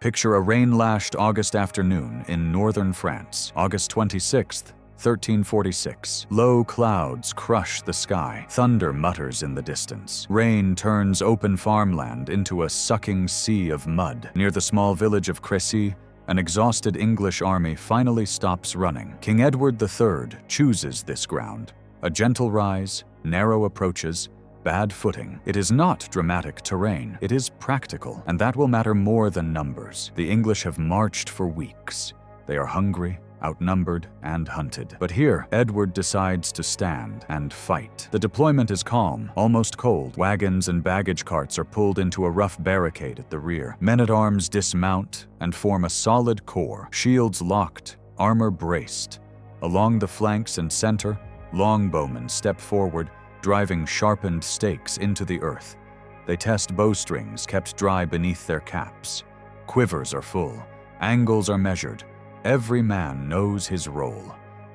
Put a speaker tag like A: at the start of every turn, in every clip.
A: Picture a rain-lashed August afternoon in northern France, August 26th, 1346. Low clouds crush the sky. Thunder mutters in the distance. Rain turns open farmland into a sucking sea of mud. Near the small village of Crecy, an exhausted English army finally stops running. King Edward III chooses this ground. A gentle rise, narrow approaches, bad footing. It is not dramatic terrain, it is practical, and that will matter more than numbers. The English have marched for weeks. They are hungry, outnumbered, and hunted. But here, Edward decides to stand and fight. The deployment is calm, almost cold. Wagons and baggage carts are pulled into a rough barricade at the rear. Men-at-arms dismount and form a solid core, shields locked, armor braced. Along the flanks and center, longbowmen step forward, driving sharpened stakes into the earth. They test bowstrings kept dry beneath their caps. Quivers are full. Angles are measured. Every man knows his role.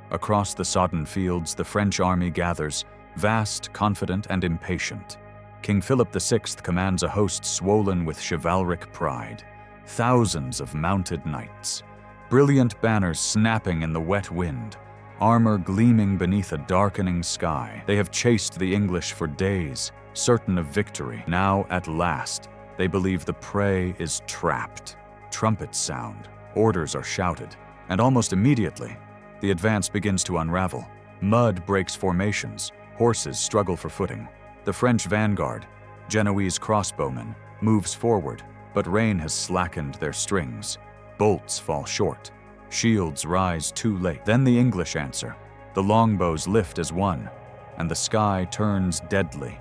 A: Across the sodden fields, the French army gathers, vast, confident, and impatient. King Philip VI commands a host swollen with chivalric pride. Thousands of mounted knights. Brilliant banners snapping in the wet wind. Armor gleaming beneath a darkening sky. They have chased the English for days, certain of victory. Now, at last, they believe the prey is trapped. Trumpets sound, orders are shouted, and almost immediately, the advance begins to unravel. Mud breaks formations, horses struggle for footing. The French vanguard, Genoese crossbowmen, moves forward, but rain has slackened their strings. Bolts fall short. Shields rise too late. Then the English answer. The longbows lift as one, and the sky turns deadly.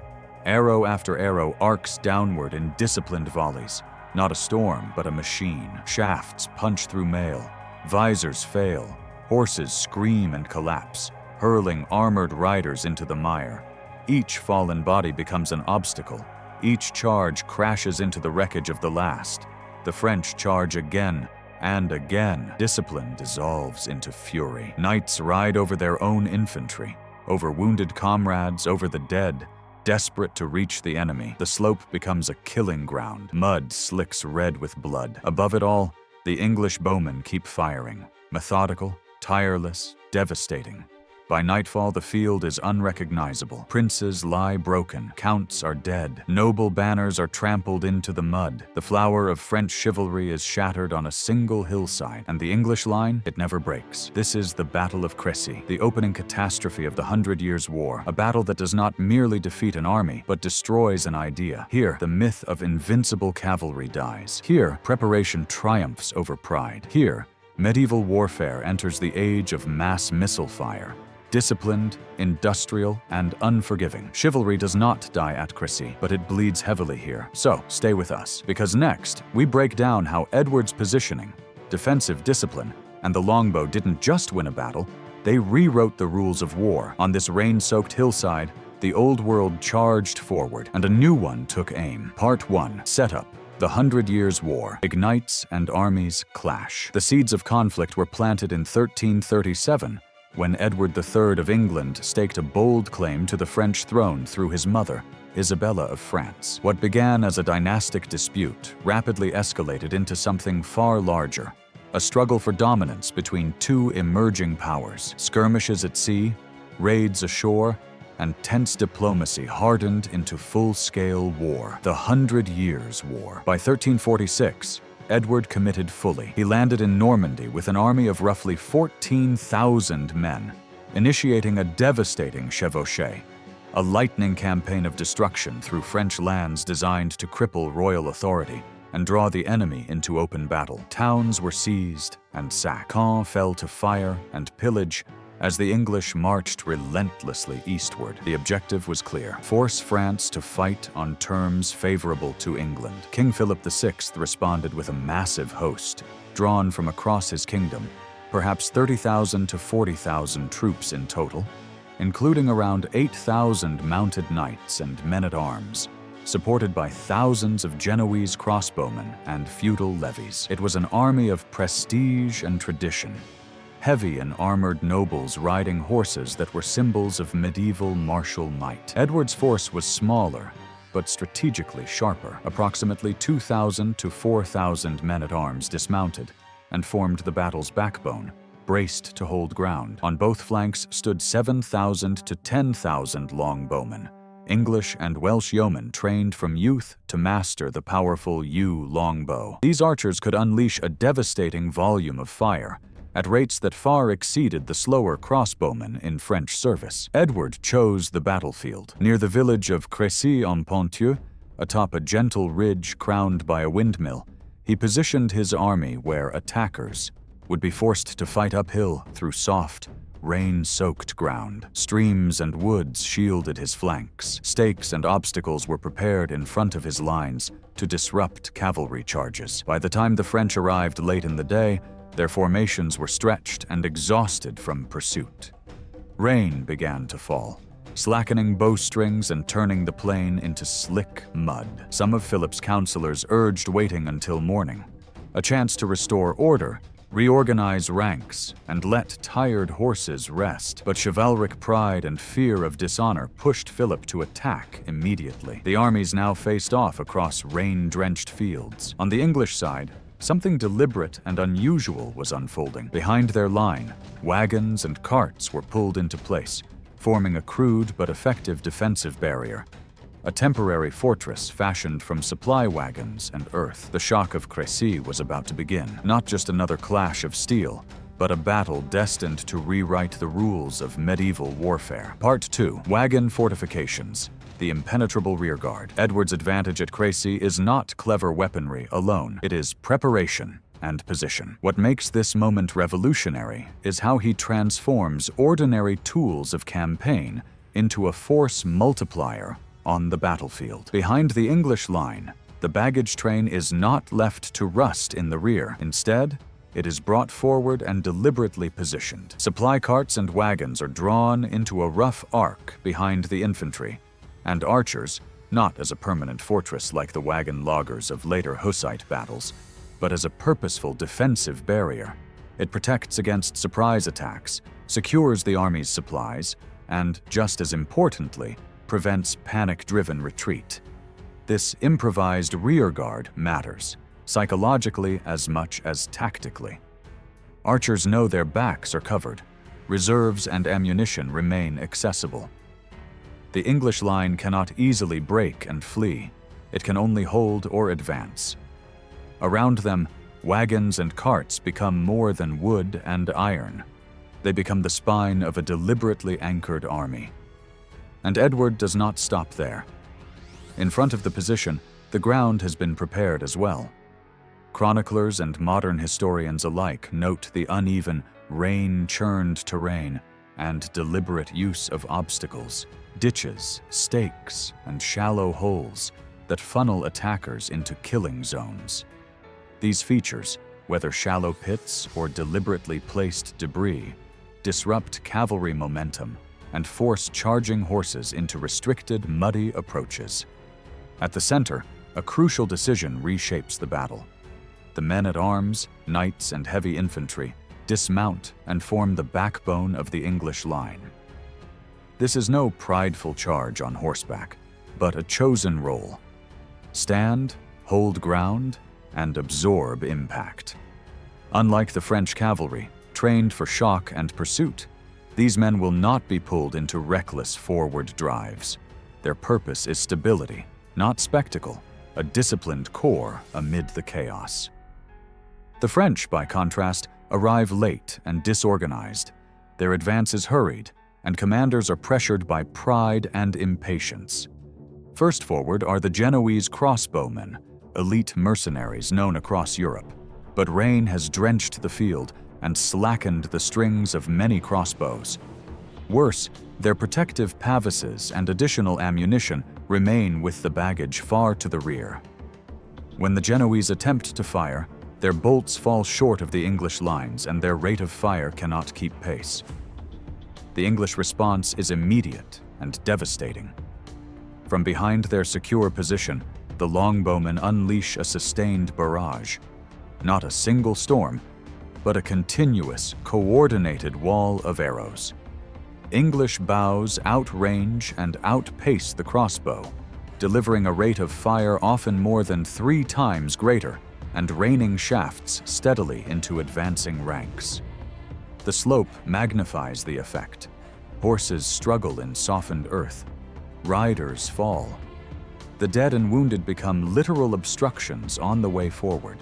A: Arrow after arrow arcs downward in disciplined volleys. Not a storm, but a machine. Shafts punch through mail. Visors fail. Horses scream and collapse, hurling armored riders into the mire. Each fallen body becomes an obstacle. Each charge crashes into the wreckage of the last. The French charge again, and again. Discipline dissolves into fury. Knights ride over their own infantry, over wounded comrades, over the dead, desperate to reach the enemy. The slope becomes a killing ground. Mud slicks red with blood. Above it all, the English bowmen keep firing. Methodical, tireless, devastating. By nightfall, the field is unrecognizable. Princes lie broken. Counts are dead. Noble banners are trampled into the mud. The flower of French chivalry is shattered on a single hillside, and the English line, it never breaks. This is the Battle of Crécy, the opening catastrophe of the 100 Years' War, a battle that does not merely defeat an army, but destroys an idea. Here, the myth of invincible cavalry dies. Here, preparation triumphs over pride. Here, medieval warfare enters the age of mass missile fire. Disciplined, industrial, and unforgiving. Chivalry does not die at Crecy, but it bleeds heavily here. So, stay with us, because next, we break down how Edward's positioning, defensive discipline, and the longbow didn't just win a battle, they rewrote the rules of war. On this rain-soaked hillside, the old world charged forward, and a new one took aim. Part 1. Setup. The 100 Years' War. Ignites and armies clash. The seeds of conflict were planted in 1337, when Edward III of England staked a bold claim to the French throne through his mother, Isabella of France. What began as a dynastic dispute rapidly escalated into something far larger, a struggle for dominance between two emerging powers. Skirmishes at sea, raids ashore, and tense diplomacy hardened into full-scale war. The 100 Years' War. By 1346, Edward committed fully. He landed in Normandy with an army of roughly 14,000 men, initiating a devastating chevauchée, a lightning campaign of destruction through French lands designed to cripple royal authority and draw the enemy into open battle. Towns were seized and sacked. Caen fell to fire and pillage as the English marched relentlessly eastward. The objective was clear: force France to fight on terms favorable to England. King Philip VI responded with a massive host, drawn from across his kingdom, perhaps 30,000 to 40,000 troops in total, including around 8,000 mounted knights and men-at-arms, supported by thousands of Genoese crossbowmen and feudal levies. It was an army of prestige and tradition, heavy in armored nobles riding horses that were symbols of medieval martial might. Edward's force was smaller, but strategically sharper. Approximately 2,000 to 4,000 men-at-arms dismounted and formed the battle's backbone, braced to hold ground. On both flanks stood 7,000 to 10,000 longbowmen, English and Welsh yeomen trained from youth to master the powerful yew longbow. These archers could unleash a devastating volume of fire, at rates that far exceeded the slower crossbowmen in French service. Edward chose the battlefield. Near the village of Crécy-en-Ponthieu, atop a gentle ridge crowned by a windmill, he positioned his army where attackers would be forced to fight uphill through soft, rain-soaked ground. Streams and woods shielded his flanks. Stakes and obstacles were prepared in front of his lines to disrupt cavalry charges. By the time the French arrived late in the day, their formations were stretched and exhausted from pursuit. Rain began to fall, slackening bowstrings and turning the plain into slick mud. Some of Philip's counselors urged waiting until morning, a chance to restore order, reorganize ranks, and let tired horses rest. But chivalric pride and fear of dishonor pushed Philip to attack immediately. The armies now faced off across rain-drenched fields. On the English side, something deliberate and unusual was unfolding. Behind their line, wagons and carts were pulled into place, forming a crude but effective defensive barrier, a temporary fortress fashioned from supply wagons and earth. The shock of Crecy was about to begin, not just another clash of steel, but a battle destined to rewrite the rules of medieval warfare. Part 2. Wagon Fortifications. The impenetrable rearguard. Edward's advantage at Crecy is not clever weaponry alone. It is preparation and position. What makes this moment revolutionary is how he transforms ordinary tools of campaign into a force multiplier on the battlefield. Behind the English line, the baggage train is not left to rust in the rear. Instead, it is brought forward and deliberately positioned. Supply carts and wagons are drawn into a rough arc behind the infantry, and archers, not as a permanent fortress like the wagon loggers of later Hussite battles, but as a purposeful defensive barrier. It protects against surprise attacks, secures the army's supplies, and, just as importantly, prevents panic-driven retreat. This improvised rearguard matters, psychologically as much as tactically. Archers know their backs are covered. Reserves and ammunition remain accessible. The English line cannot easily break and flee. It can only hold or advance. Around them, wagons and carts become more than wood and iron. They become the spine of a deliberately anchored army. And Edward does not stop there. In front of the position, the ground has been prepared as well. Chroniclers and modern historians alike note the uneven, rain-churned terrain and deliberate use of obstacles, ditches, stakes, and shallow holes that funnel attackers into killing zones. These features, whether shallow pits or deliberately placed debris, disrupt cavalry momentum and force charging horses into restricted, muddy approaches. At the center, a crucial decision reshapes the battle. The men-at-arms, knights, and heavy infantry dismount and form the backbone of the English line. This is no prideful charge on horseback, but a chosen role. Stand, hold ground, and absorb impact. Unlike the French cavalry, trained for shock and pursuit, these men will not be pulled into reckless forward drives. Their purpose is stability, not spectacle, a disciplined core amid the chaos. The French, by contrast, arrive late and disorganized. Their advance is hurried, and commanders are pressured by pride and impatience. First forward are the Genoese crossbowmen, elite mercenaries known across Europe. But rain has drenched the field and slackened the strings of many crossbows. Worse, their protective pavises and additional ammunition remain with the baggage far to the rear. When the Genoese attempt to fire, their bolts fall short of the English lines and their rate of fire cannot keep pace. The English response is immediate and devastating. From behind their secure position, the longbowmen unleash a sustained barrage. Not a single storm, but a continuous, coordinated wall of arrows. English bows outrange and outpace the crossbow, delivering a rate of fire often more than 3 times greater and raining shafts steadily into advancing ranks. The slope magnifies the effect. Horses struggle in softened earth. Riders fall. The dead and wounded become literal obstructions on the way forward.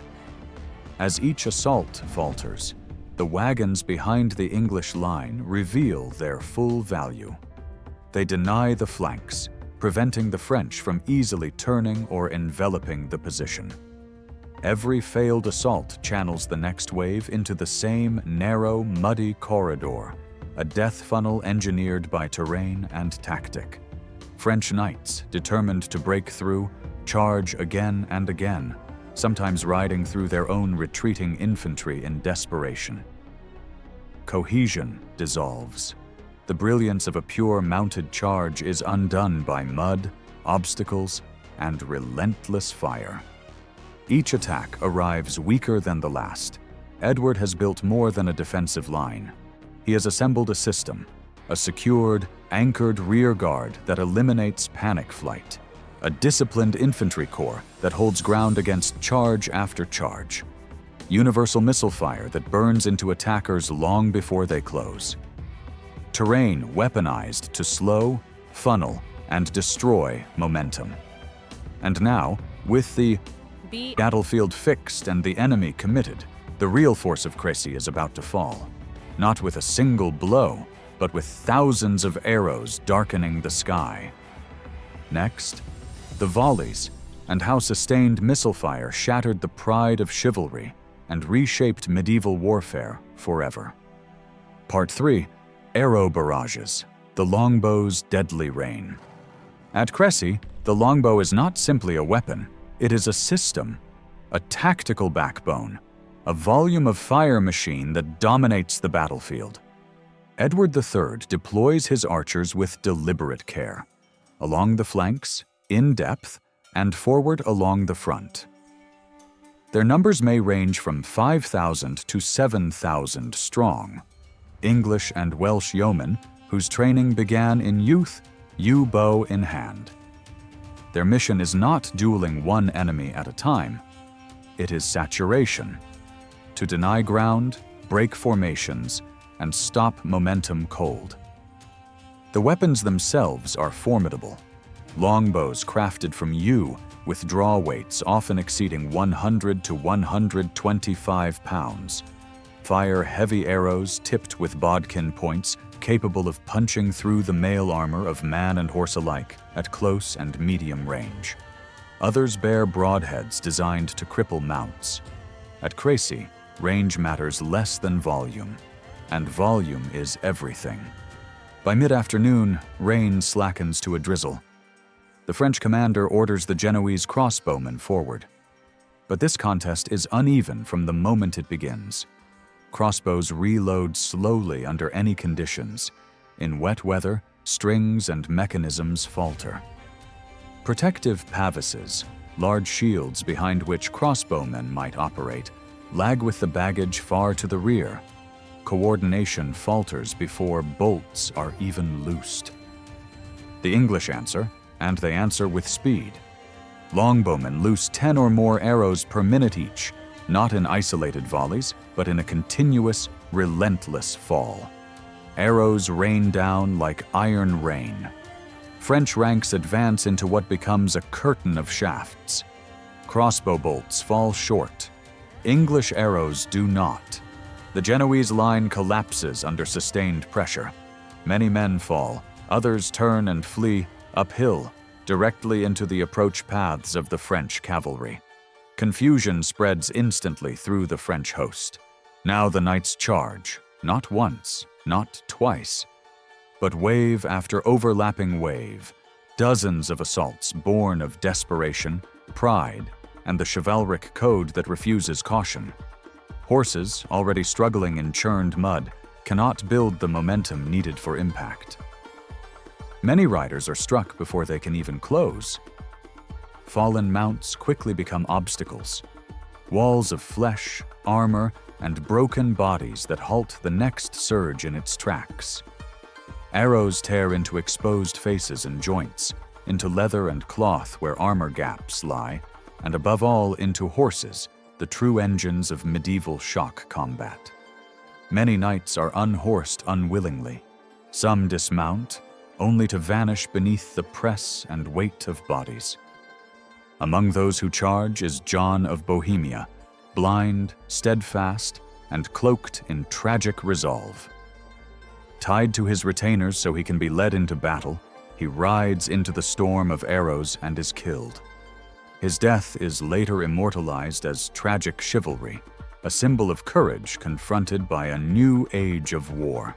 A: As each assault falters, the wagons behind the English line reveal their full value. They deny the flanks, preventing the French from easily turning or enveloping the position. Every failed assault channels the next wave into the same narrow, muddy corridor, a death funnel engineered by terrain and tactic. French knights, determined to break through, charge again and again, sometimes riding through their own retreating infantry in desperation. Cohesion dissolves. The brilliance of a pure mounted charge is undone by mud, obstacles, and relentless fire. Each attack arrives weaker than the last. Edward has built more than a defensive line. He has assembled a system, a secured, anchored rear guard that eliminates panic flight, a disciplined infantry corps that holds ground against charge after charge, universal missile fire that burns into attackers long before they close, terrain weaponized to slow, funnel, and destroy momentum. And now, with the battlefield fixed and the enemy committed, the real force of Crécy is about to fall, not with a single blow, but with thousands of arrows darkening the sky. Next, the volleys, and how sustained missile fire shattered the pride of chivalry and reshaped medieval warfare forever. Part 3. Arrow barrages, the longbow's deadly rain. At Crecy, the longbow is not simply a weapon, it is a system, a tactical backbone, a volume of fire machine that dominates the battlefield. Edward III deploys his archers with deliberate care, along the flanks, in depth, and forward along the front. Their numbers may range from 5,000 to 7,000 strong. English and Welsh yeomen, whose training began in youth, yew bow in hand. Their mission is not dueling one enemy at a time. It is saturation, to deny ground, break formations, and stop momentum cold. The weapons themselves are formidable. Longbows crafted from yew with draw weights often exceeding 100 to 125 pounds. Fire heavy arrows tipped with bodkin points capable of punching through the mail armor of man and horse alike at close and medium range. Others bear broadheads designed to cripple mounts. At Crecy, range matters less than volume, and volume is everything. By mid-afternoon, rain slackens to a drizzle. The French commander orders the Genoese crossbowmen forward. But this contest is uneven from the moment it begins. Crossbows reload slowly under any conditions. In wet weather, strings and mechanisms falter. Protective pavises, large shields behind which crossbowmen might operate, lag with the baggage far to the rear. Coordination falters before bolts are even loosed. The English answer, and they answer with speed. Longbowmen loose 10 or more arrows per minute each, not in isolated volleys, but in a continuous, relentless fall. Arrows rain down like iron rain. French ranks advance into what becomes a curtain of shafts. Crossbow bolts fall short. English arrows do not. The Genoese line collapses under sustained pressure. Many men fall, others turn and flee uphill, directly into the approach paths of the French cavalry. Confusion spreads instantly through the French host. Now the knights charge, not once, not twice, but wave after overlapping wave, dozens of assaults born of desperation, pride, and the chivalric code that refuses caution. Horses, already struggling in churned mud, cannot build the momentum needed for impact. Many riders are struck before they can even close. Fallen mounts quickly become obstacles, walls of flesh, armor, and broken bodies that halt the next surge in its tracks. Arrows tear into exposed faces and joints, into leather and cloth where armor gaps lie, and above all into horses, the true engines of medieval shock combat. Many knights are unhorsed unwillingly. Some dismount, only to vanish beneath the press and weight of bodies. Among those who charge is John of Bohemia, blind, steadfast, and cloaked in tragic resolve. Tied to his retainers so he can be led into battle, he rides into the storm of arrows and is killed. His death is later immortalized as tragic chivalry, a symbol of courage confronted by a new age of war.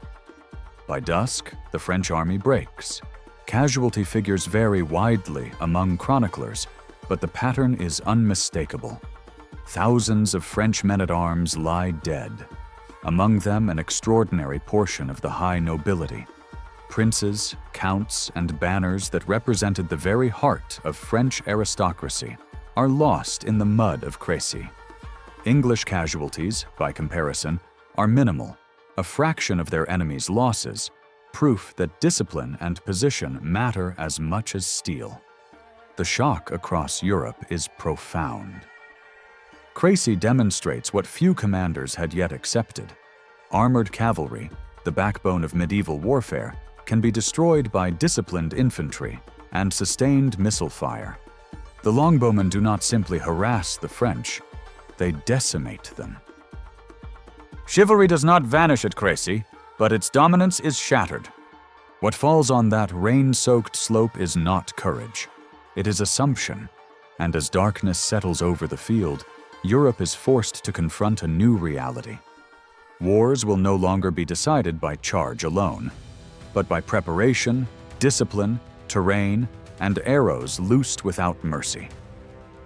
A: By dusk, the French army breaks. Casualty figures vary widely among chroniclers, but the pattern is unmistakable. Thousands of French men-at-arms lie dead, among them an extraordinary portion of the high nobility. Princes, counts, and banners that represented the very heart of French aristocracy are lost in the mud of Crécy. English casualties, by comparison, are minimal, a fraction of their enemies' losses, proof that discipline and position matter as much as steel. The shock across Europe is profound. Crécy demonstrates what few commanders had yet accepted. Armored cavalry, the backbone of medieval warfare, can be destroyed by disciplined infantry and sustained missile fire. The longbowmen do not simply harass the French, they decimate them. Chivalry does not vanish at Crécy, but its dominance is shattered. What falls on that rain-soaked slope is not courage. It is assumption, and as darkness settles over the field, Europe is forced to confront a new reality. Wars will no longer be decided by charge alone, but by preparation, discipline, terrain, and arrows loosed without mercy.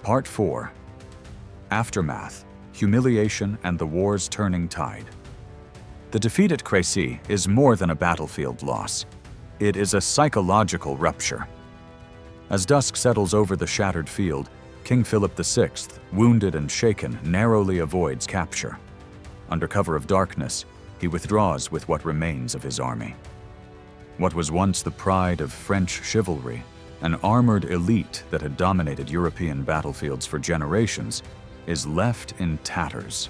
A: Part 4. Aftermath, humiliation, and the war's turning tide. The defeat at Crécy is more than a battlefield loss. It is a psychological rupture. As dusk settles over the shattered field, King Philip VI, wounded and shaken, narrowly avoids capture. Under cover of darkness, he withdraws with what remains of his army. What was once the pride of French chivalry, an armored elite that had dominated European battlefields for generations, is left in tatters.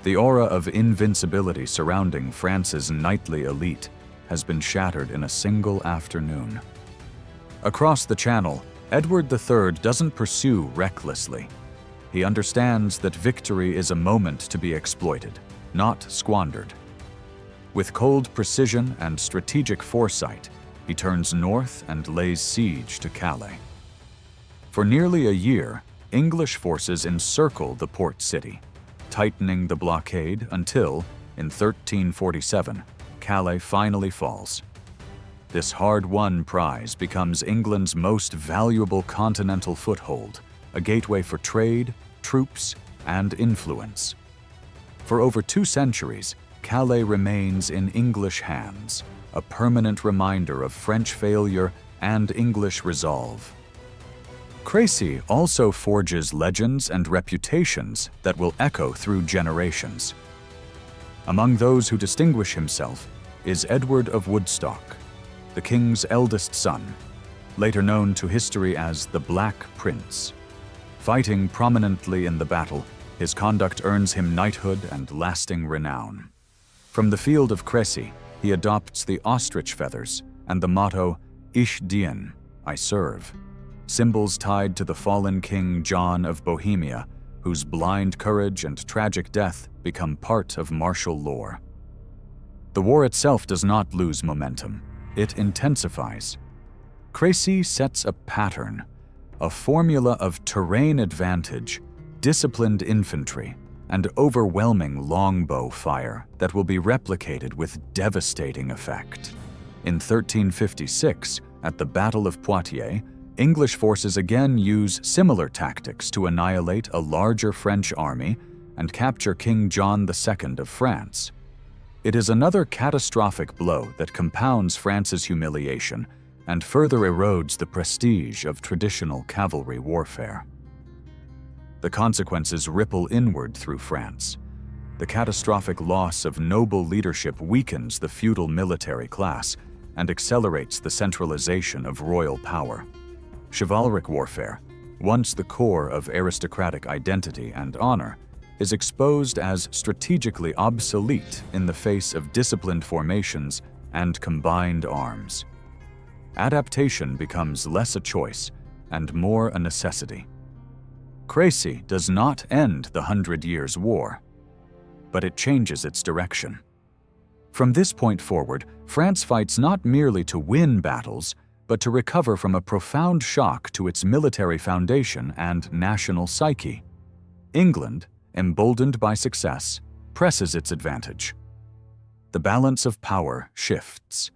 A: The aura of invincibility surrounding France's knightly elite has been shattered in a single afternoon. Across the Channel, Edward III doesn't pursue recklessly. He understands that victory is a moment to be exploited, not squandered. With cold precision and strategic foresight, he turns north and lays siege to Calais. For nearly a year, English forces encircle the port city, tightening the blockade until, in 1347, Calais finally falls. This hard-won prize becomes England's most valuable continental foothold, a gateway for trade, troops, and influence. For over 2 centuries, Calais remains in English hands, a permanent reminder of French failure and English resolve. Crécy also forges legends and reputations that will echo through generations. Among those who distinguish himself is Edward of Woodstock, the king's eldest son, later known to history as the Black Prince. Fighting prominently in the battle, his conduct earns him knighthood and lasting renown. From the field of Crécy, he adopts the ostrich feathers and the motto, Ich dien, I serve, symbols tied to the fallen King John of Bohemia, whose blind courage and tragic death become part of martial lore. The war itself does not lose momentum. It intensifies. Crécy sets a pattern, a formula of terrain advantage, disciplined infantry, and overwhelming longbow fire that will be replicated with devastating effect. In 1356, at the Battle of Poitiers, English forces again use similar tactics to annihilate a larger French army and capture King John II of France. It is another catastrophic blow that compounds France's humiliation and further erodes the prestige of traditional cavalry warfare. The consequences ripple inward through France. The catastrophic loss of noble leadership weakens the feudal military class, and accelerates the centralization of royal power. Chivalric warfare, once the core of aristocratic identity and honor, is exposed as strategically obsolete in the face of disciplined formations and combined arms. Adaptation becomes less a choice and more a necessity. Crécy does not end the 100 Years' War, but it changes its direction. From this point forward, France fights not merely to win battles, but to recover from a profound shock to its military foundation and national psyche. England, emboldened by success, presses its advantage. The balance of power shifts.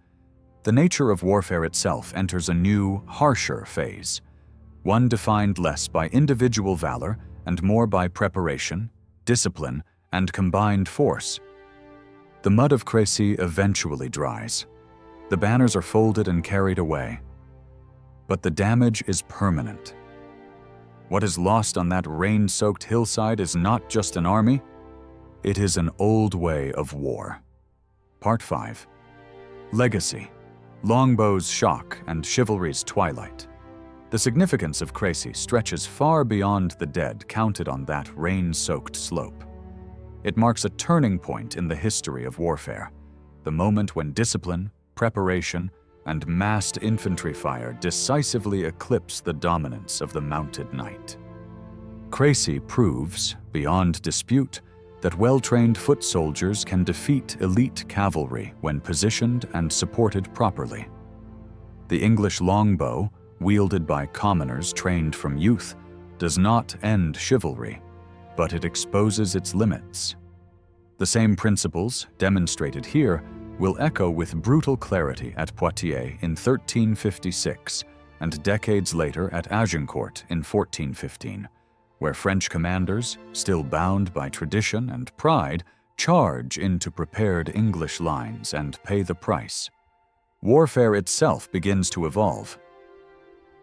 A: The nature of warfare itself enters a new, harsher phase, one defined less by individual valor and more by preparation, discipline, and combined force. The mud of Crécy eventually dries. The banners are folded and carried away. But the damage is permanent. What is lost on that rain-soaked hillside is not just an army, it is an old way of war. Part 5. Legacy. Longbow's shock and chivalry's twilight. The significance of Crécy stretches far beyond the dead counted on that rain-soaked slope. It marks a turning point in the history of warfare, the moment when discipline, preparation, and massed infantry fire decisively eclipse the dominance of the mounted knight. Crécy proves, beyond dispute, that well-trained foot soldiers can defeat elite cavalry when positioned and supported properly. The English longbow, wielded by commoners trained from youth, does not end chivalry, but it exposes its limits. The same principles, demonstrated here, will echo with brutal clarity at Poitiers in 1356 and decades later at Agincourt in 1415, where French commanders, still bound by tradition and pride, charge into prepared English lines and pay the price. Warfare itself begins to evolve.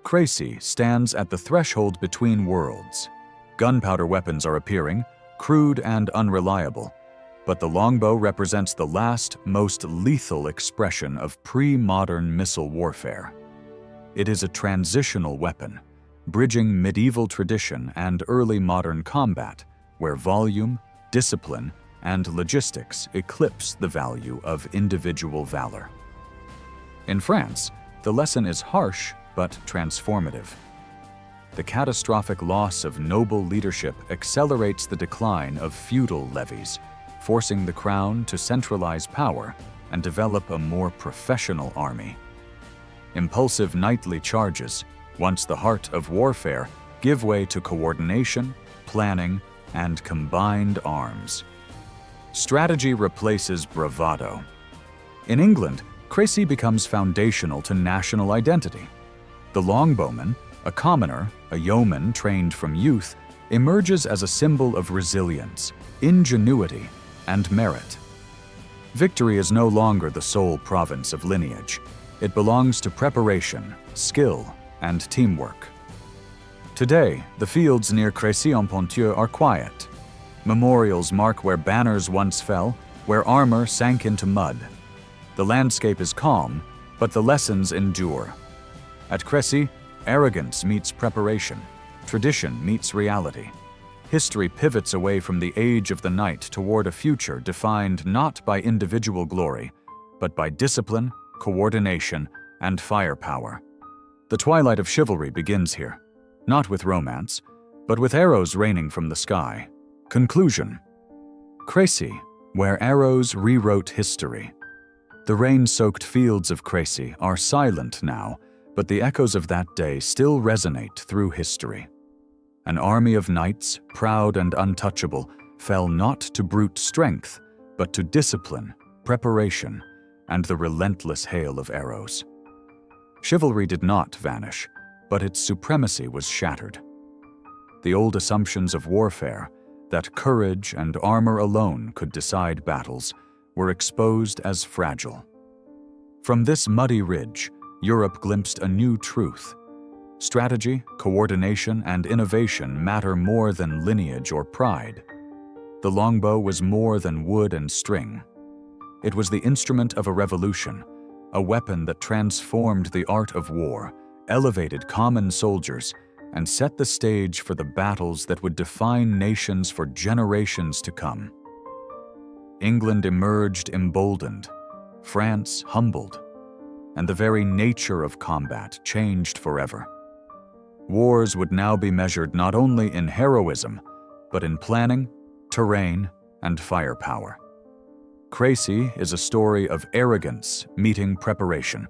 A: Crécy stands at the threshold between worlds. Gunpowder weapons are appearing, crude and unreliable, but the longbow represents the last, most lethal expression of pre-modern missile warfare. It is a transitional weapon, bridging medieval tradition and early modern combat, where volume, discipline, and logistics eclipse the value of individual valor. In France, the lesson is harsh but transformative. The catastrophic loss of noble leadership accelerates the decline of feudal levies, forcing the crown to centralize power and develop a more professional army. Impulsive knightly charges, once the heart of warfare, give way to coordination, planning, and combined arms. Strategy replaces bravado. In England, Crécy becomes foundational to national identity. The longbowman, a commoner, a yeoman trained from youth, emerges as a symbol of resilience, ingenuity, and merit. Victory is no longer the sole province of lineage. It belongs to preparation, skill, and teamwork. Today, the fields near Crécy-en-Ponthieu are quiet. Memorials mark where banners once fell, where armor sank into mud. The landscape is calm, but the lessons endure. At Crécy, arrogance meets preparation, tradition meets reality. History pivots away from the age of the knight toward a future defined not by individual glory, but by discipline, coordination, and firepower. The twilight of chivalry begins here, not with romance, but with arrows raining from the sky. Conclusion. Crécy, where arrows rewrote history. The rain-soaked fields of Crécy are silent now, but the echoes of that day still resonate through history. An army of knights, proud and untouchable, fell not to brute strength, but to discipline, preparation, and the relentless hail of arrows. Chivalry did not vanish, but its supremacy was shattered. The old assumptions of warfare, that courage and armor alone could decide battles, were exposed as fragile. From this muddy ridge, Europe glimpsed a new truth. Strategy, coordination, and innovation matter more than lineage or pride. The longbow was more than wood and string. It was the instrument of a revolution, a weapon that transformed the art of war, elevated common soldiers, and set the stage for the battles that would define nations for generations to come. England emerged emboldened, France humbled, and the very nature of combat changed forever. Wars would now be measured not only in heroism, but in planning, terrain, and firepower. Crécy is a story of arrogance meeting preparation,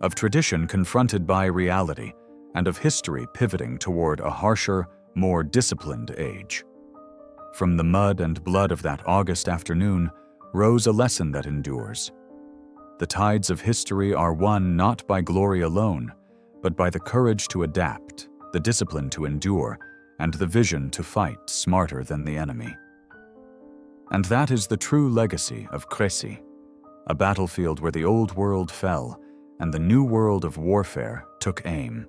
A: of tradition confronted by reality, and of history pivoting toward a harsher, more disciplined age. From the mud and blood of that August afternoon rose a lesson that endures. The tides of history are won not by glory alone, but by the courage to adapt, the discipline to endure, and the vision to fight smarter than the enemy. And that is the true legacy of Crécy, a battlefield where the old world fell and the new world of warfare took aim.